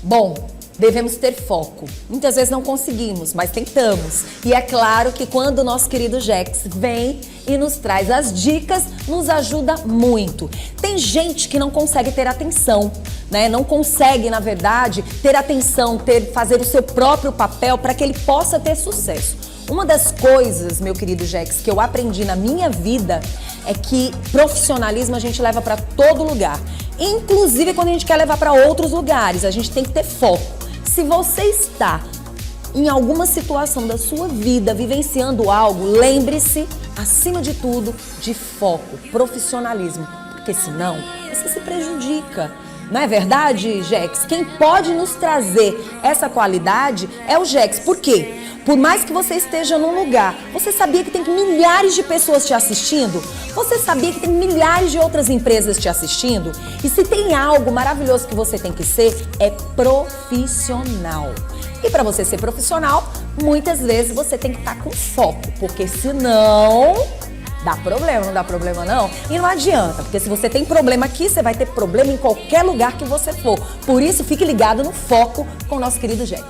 Bom, devemos ter foco. Muitas vezes não conseguimos, mas tentamos. E é claro que quando o nosso querido Jex vem e nos traz as dicas, nos ajuda muito. Tem gente que não consegue ter atenção, né? Não consegue, na verdade, ter atenção, fazer o seu próprio papel para que ele possa ter sucesso. Uma das coisas, meu querido Jex, que eu aprendi na minha vida é que profissionalismo a gente leva para todo lugar. Inclusive quando a gente quer levar para outros lugares, a gente tem que ter foco. Se você está em alguma situação da sua vida, vivenciando algo, lembre-se, acima de tudo, de foco, profissionalismo, porque senão você se prejudica. Não é verdade, Jex? Quem pode nos trazer essa qualidade é o Jex. Por quê? Por mais que você esteja num lugar, você sabia que tem milhares de pessoas te assistindo? Você sabia que tem milhares de outras empresas te assistindo? E se tem algo maravilhoso que você tem que ser, é profissional. E para você ser profissional, muitas vezes você tem que estar com foco, porque senão dá problema, não dá problema não? E não adianta, porque se você tem problema aqui, você vai ter problema em qualquer lugar que você for. Por isso, fique ligado no foco com o nosso querido Jex.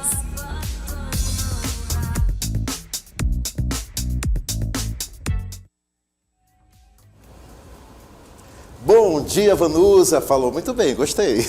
Bom dia, Vanusa. Falou muito bem, gostei.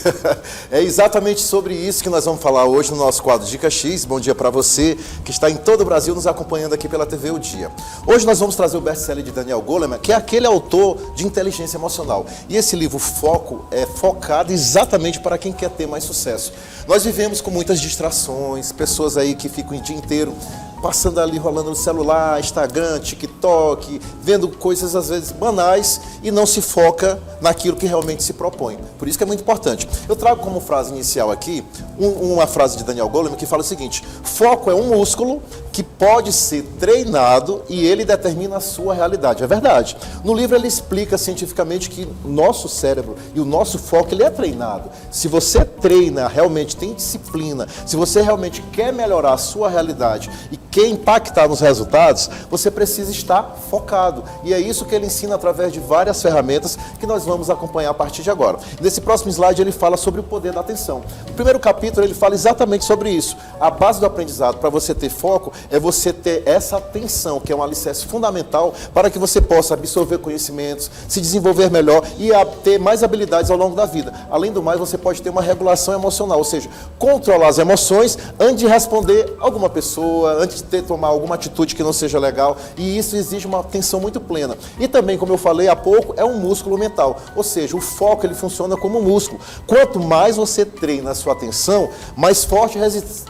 É exatamente sobre isso que nós vamos falar hoje no nosso quadro Dica X. Bom dia para você que está em todo o Brasil nos acompanhando aqui pela TV O Dia. Hoje nós vamos trazer o best-seller de Daniel Goleman, que é aquele autor de inteligência emocional. E esse livro Foco é focado exatamente para quem quer ter mais sucesso. Nós vivemos com muitas distrações, pessoas aí que ficam o dia inteiro passando ali, rolando no celular, Instagram, TikTok, vendo coisas às vezes banais e não se foca naquilo que realmente se propõe. Por isso que é muito importante. Eu trago como frase inicial aqui, uma frase de Daniel Goleman que fala o seguinte: foco é um músculo que pode ser treinado e ele determina a sua realidade. É verdade. No livro ele explica cientificamente que o nosso cérebro e o nosso foco ele é treinado. Se você treina, realmente tem disciplina, se você realmente quer melhorar a sua realidade e quer impactar nos resultados, você precisa estar focado. E é isso que ele ensina através de várias ferramentas que nós vamos acompanhar a partir de agora. Nesse próximo slide ele fala sobre o poder da atenção. No primeiro capítulo ele fala exatamente sobre isso. A base do aprendizado para você ter foco é você ter essa atenção, que é um alicerce fundamental para que você possa absorver conhecimentos, se desenvolver melhor e ter mais habilidades ao longo da vida. Além do mais, você pode ter uma regulação emocional, ou seja, controlar as emoções antes de responder alguma pessoa, antes de tomar alguma atitude que não seja legal, e isso exige uma atenção muito plena. E também, como eu falei há pouco, é um músculo mental, ou seja, o foco ele funciona como um músculo. Quanto mais você treina a sua atenção, mais forte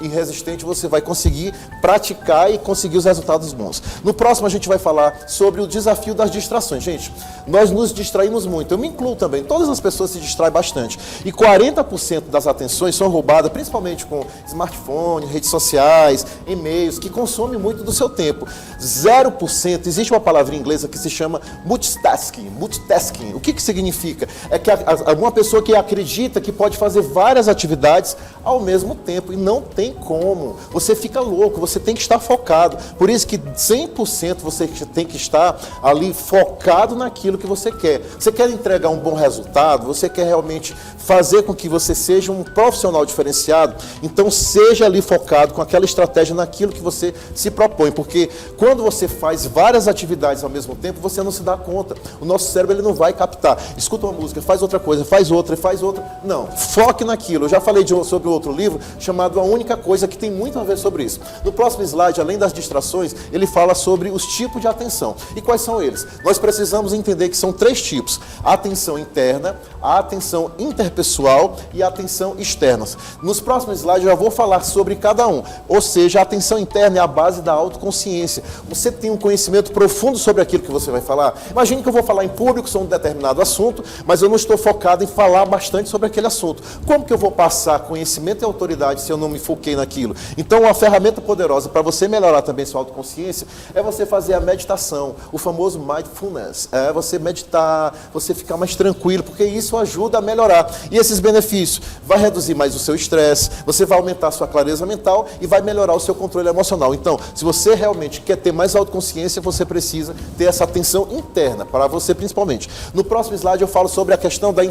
e resistente você vai conseguir praticar e conseguir os resultados bons. No próximo a gente vai falar sobre o desafio das distrações. Gente, nós nos distraímos muito, eu me incluo também, todas as pessoas se distraem bastante, e 40% das atenções são roubadas, principalmente com smartphone, redes sociais, e-mails, que consome muito do seu tempo. 0%, existe uma palavra em inglês que se chama multitasking. Multitasking, o que significa? É que uma pessoa que acredita que pode fazer várias atividades ao mesmo tempo, e não tem como. Você fica louco, você tem que estar focado. Por isso que 100% você tem que estar ali focado naquilo que você quer. Você quer entregar um bom resultado, você quer realmente fazer com que você seja um profissional diferenciado, então seja ali focado com aquela estratégia naquilo que você se propõe, porque quando você faz várias atividades ao mesmo tempo, você não se dá conta. O nosso cérebro ele não vai captar. Escuta uma música, faz outra coisa, faz outra e faz outra. Não, foque naquilo. Eu já falei sobre outro livro chamado A Única Coisa, que tem muito a ver sobre isso. No próximo slide, além das distrações, ele fala sobre os tipos de atenção. E quais são eles? Nós precisamos entender que são 3 tipos: a atenção interna, a atenção interpessoal e a atenção externa. Nos próximos slides eu já vou falar sobre cada um. Ou seja, a atenção interna é a base da autoconsciência. Você tem um conhecimento profundo sobre aquilo que você vai falar. Imagine que eu vou falar em público sobre um determinado assunto, mas eu não estou focado em falar bastante sobre aquele assunto. Como que eu vou passar conhecimento e autoridade se eu não me foquei naquilo? Então, uma ferramenta poderosa para você melhorar também sua autoconsciência é você fazer a meditação, o famoso mindfulness. É você meditar, você ficar mais tranquilo, porque isso ajuda a melhorar. E esses benefícios vai reduzir mais o seu estresse, você vai aumentar a sua clareza mental e vai melhorar o seu controle emocional. emocional. Então, se você realmente quer ter mais autoconsciência, você precisa ter essa atenção interna, para você principalmente. No próximo slide eu falo sobre a questão da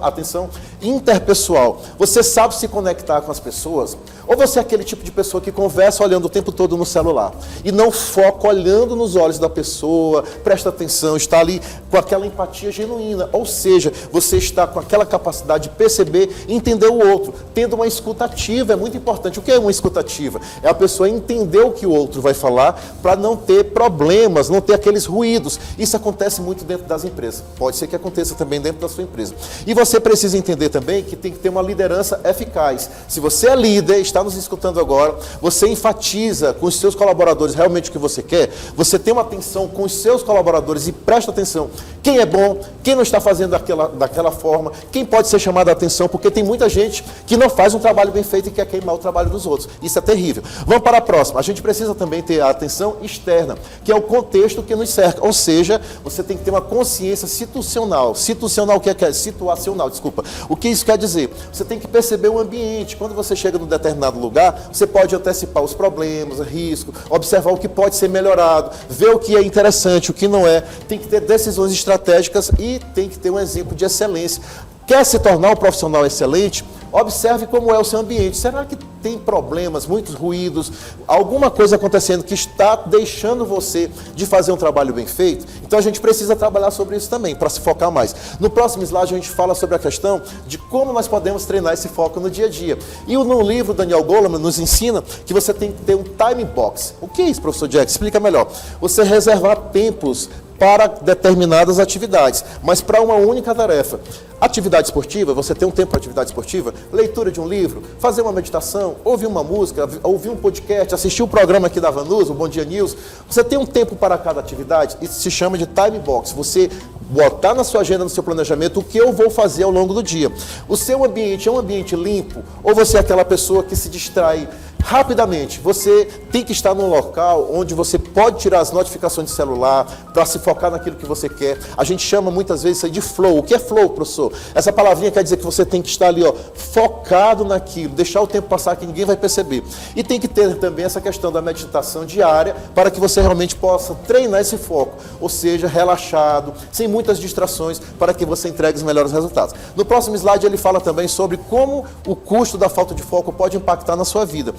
atenção interpessoal. Você sabe se conectar com as pessoas? Ou você é aquele tipo de pessoa que conversa olhando o tempo todo no celular e não foca olhando nos olhos da pessoa, presta atenção, está ali com aquela empatia genuína, ou seja, você está com aquela capacidade de perceber e entender o outro, tendo uma escuta ativa, é muito importante. O que é uma escuta ativa? É a pessoa entender o que o outro vai falar para não ter problemas, não ter aqueles ruídos. Isso acontece muito dentro das empresas, pode ser que aconteça também dentro da sua empresa. E você precisa entender também que tem que ter uma liderança eficaz. Se você é líder, está nos escutando agora, você enfatiza com os seus colaboradores realmente o que você quer, você tem uma atenção com os seus colaboradores e presta atenção quem é bom, quem não está fazendo daquela forma, quem pode ser chamado a atenção, porque tem muita gente que não faz um trabalho bem feito e quer queimar o trabalho dos outros. Isso é terrível. Vamos para a próxima. A gente precisa também ter a atenção externa, que é o contexto que nos cerca, ou seja, você tem que ter uma consciência situacional. Situacional, o que é? Situacional, desculpa. O que isso quer dizer? Você tem que perceber o ambiente. Quando você chega num determinado lugar, você pode antecipar os problemas, riscos, observar o que pode ser melhorado, ver o que é interessante, o que não é. Tem que ter decisões estratégicas e tem que ter um exemplo de excelência. Quer se tornar um profissional excelente? Observe como é o seu ambiente. Será que tem problemas, muitos ruídos, alguma coisa acontecendo que está deixando você de fazer um trabalho bem feito? Então a gente precisa trabalhar sobre isso também, para se focar mais. No próximo slide a gente fala sobre a questão de como nós podemos treinar esse foco no dia a dia. E no livro, Daniel Goleman nos ensina que você tem que ter um time box. O que é isso, professor Jack? Explica melhor. Você reservar tempos para determinadas atividades, mas para uma única tarefa. Atividade esportiva, você tem um tempo para atividade esportiva, leitura de um livro, fazer uma meditação, ouvir uma música, ouvir um podcast, assistir o programa aqui da Vanusa, o Bom Dia News. Você tem um tempo para cada atividade, isso se chama de time box. Você botar na sua agenda, no seu planejamento, o que eu vou fazer ao longo do dia. O seu ambiente é um ambiente limpo ou você é aquela pessoa que se distrai rapidamente? Você tem que estar num local onde você pode tirar as notificações de celular para se focar naquilo que você quer. A gente chama muitas vezes isso aí de flow. O que é flow, professor? Essa palavrinha quer dizer que você tem que estar ali, focado naquilo, deixar o tempo passar que ninguém vai perceber. E tem que ter também essa questão da meditação diária para que você realmente possa treinar esse foco, ou seja, relaxado, sem muitas distrações, para que você entregue os melhores resultados. No próximo slide ele fala também sobre como o custo da falta de foco pode impactar na sua vida.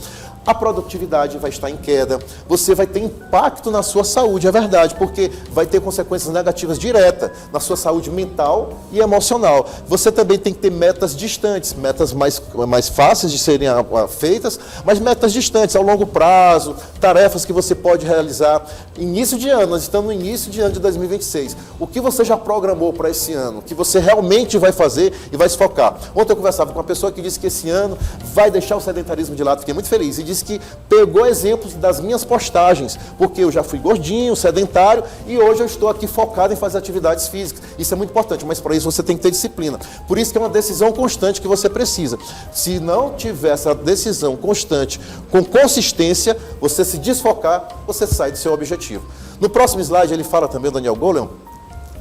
A produtividade vai estar em queda, você vai ter impacto na sua saúde, é verdade, porque vai ter consequências negativas diretas na sua saúde mental e emocional. Você também tem que ter metas distantes, metas mais fáceis de serem feitas, mas metas distantes, ao longo prazo, tarefas que você pode realizar. Início de ano, nós estamos no início de ano de 2026. O que você já programou para esse ano, o que você realmente vai fazer e vai se focar? Ontem eu conversava com uma pessoa que disse que esse ano vai deixar o sedentarismo de lado, fiquei muito feliz, e disse que pegou exemplos das minhas postagens, porque eu já fui gordinho, sedentário, e hoje eu estou aqui focado em fazer atividades físicas. Isso é muito importante, mas para isso você tem que ter disciplina. Por isso que é uma decisão constante que você precisa. Se não tiver essa decisão constante, com consistência, você se desfocar, você sai do seu objetivo. No próximo slide ele fala também, Daniel Goleman,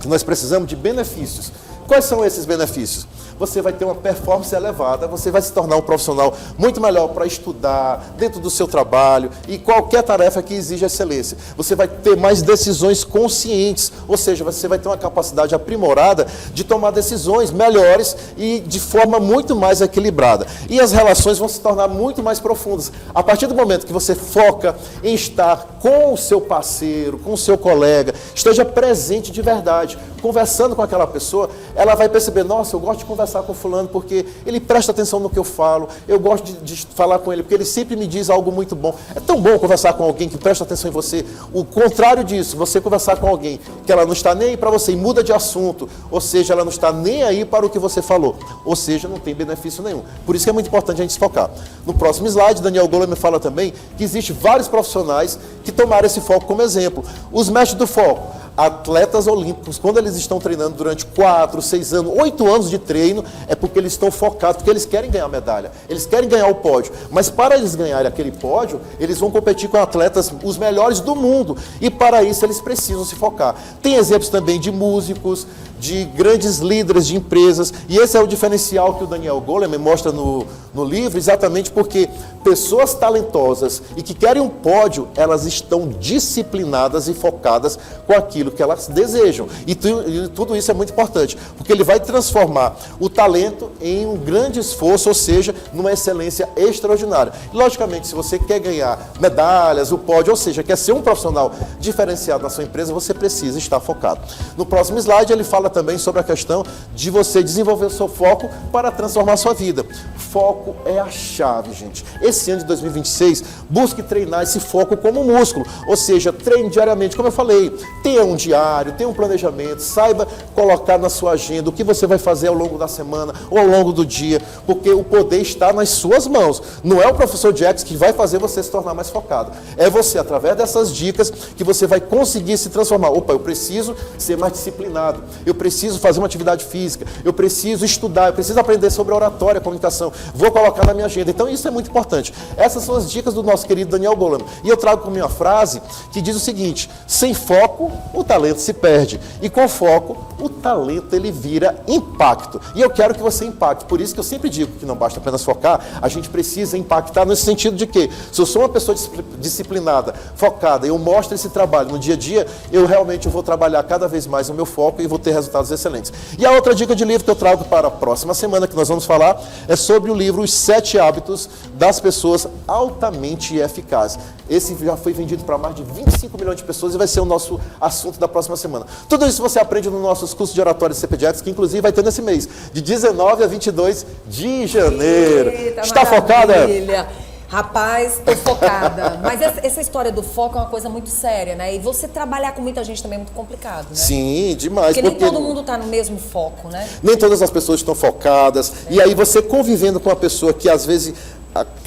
que nós precisamos de benefícios. Quais são esses benefícios? Você vai ter uma performance elevada, você vai se tornar um profissional muito melhor para estudar, dentro do seu trabalho e qualquer tarefa que exija excelência. Você vai ter mais decisões conscientes, ou seja, você vai ter uma capacidade aprimorada de tomar decisões melhores e de forma muito mais equilibrada. E as relações vão se tornar muito mais profundas. A partir do momento que você foca em estar com o seu parceiro, com o seu colega, esteja presente de verdade, conversando com aquela pessoa, ela vai perceber, nossa, eu gosto de conversar com fulano porque ele presta atenção no que eu falo, eu gosto de falar com ele porque ele sempre me diz algo muito bom. É tão bom conversar com alguém que presta atenção em você. O contrário disso, você conversar com alguém que ela não está nem aí para você e muda de assunto, ou seja, ela não está nem aí para o que você falou, ou seja, não tem benefício nenhum. Por isso que é muito importante a gente se focar. No próximo slide, Daniel Goleman fala também que existem vários profissionais que tomaram esse foco como exemplo. Os mestres do foco. atletas olímpicos, quando eles estão treinando durante 4, 6 anos, 8 anos de treino, é porque eles estão focados, porque eles querem ganhar medalha, eles querem ganhar o pódio. Mas para eles ganharem aquele pódio, eles vão competir com atletas, os melhores do mundo. E para isso eles precisam se focar. Tem exemplos também de músicos, de grandes líderes de empresas, e esse é o diferencial que o Daniel Goleman mostra no livro, exatamente porque pessoas talentosas e que querem um pódio, elas estão disciplinadas e focadas com aquilo que elas desejam. E tudo isso é muito importante, porque ele vai transformar o talento em um grande esforço, ou seja, numa excelência extraordinária. E, logicamente, se você quer ganhar medalhas, o pódio, ou seja, quer ser um profissional diferenciado na sua empresa, você precisa estar focado. No próximo slide, ele fala também sobre a questão de você desenvolver o seu foco para transformar a sua vida. Foco é a chave, gente. Esse ano de 2026, busque treinar esse foco como músculo, ou seja, treine diariamente, como eu falei, tenha um diário, tenha um planejamento, saiba colocar na sua agenda o que você vai fazer ao longo da semana ou ao longo do dia, porque o poder está nas suas mãos. Não é o professor Jax que vai fazer você se tornar mais focado. É você, através dessas dicas, que você vai conseguir se transformar. Opa, eu preciso ser mais disciplinado, eu preciso fazer uma atividade física, eu preciso estudar, eu preciso aprender sobre oratória, comunicação, vou colocar na minha agenda. Então isso é muito importante. Essas são as dicas do nosso querido Daniel Goleman. E eu trago comigo uma frase que diz o seguinte: sem foco, o talento se perde. E com foco, o talento ele vira impacto. E eu quero que você impacte. Por isso que eu sempre digo que não basta apenas focar, a gente precisa impactar nesse sentido de que, se eu sou uma pessoa disciplinada, focada, eu mostro esse trabalho no dia a dia, eu realmente vou trabalhar cada vez mais no meu foco e vou ter resultados excelentes. E a outra dica de livro que eu trago para a próxima semana, que nós vamos falar, é sobre o livro Os 7 Hábitos das Pessoas Altamente Eficazes. Esse já foi vendido para mais de 25 milhões de pessoas e vai ser o nosso assunto da próxima semana. Tudo isso você aprende nos nossos cursos de oratória CPJax, que inclusive vai ter nesse mês, de 19 a 22 de janeiro. Eita, está maravilha. focada? Rapaz, tô focada. Mas essa história do foco é uma coisa muito séria, né? E você trabalhar com muita gente também é muito complicado, né? Sim, demais. Porque nem todo mundo tá no mesmo foco, né? Nem todas as pessoas estão focadas. E aí você convivendo com uma pessoa que às vezes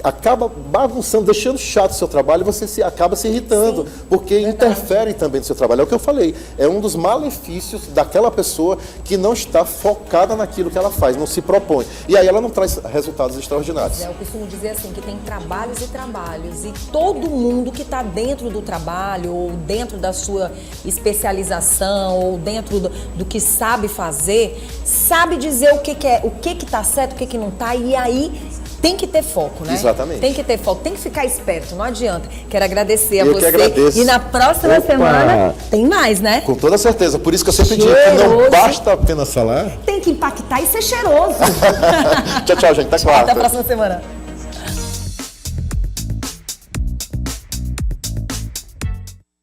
acaba bagunçando, deixando chato o seu trabalho, e você acaba se irritando, sim, porque interfere também no seu trabalho. É o que eu falei, é um dos malefícios daquela pessoa que não está focada naquilo que ela faz, não se propõe. E aí ela não traz resultados extraordinários. Eu costumo dizer assim, que tem trabalhos e trabalhos, e todo mundo que está dentro do trabalho, ou dentro da sua especialização, ou dentro do que sabe fazer, sabe dizer o que está certo, o que não está, e aí tem que ter foco, né? Exatamente. Tem que ter foco, tem que ficar esperto, não adianta. Quero agradecer a eu você. Que agradeço. E na próxima semana tem mais, né? Com toda certeza. Por isso que eu sempre digo que não basta apenas falar. Tem que impactar e ser cheiroso. Tchau, tchau, gente. Até quarta. Até a próxima semana.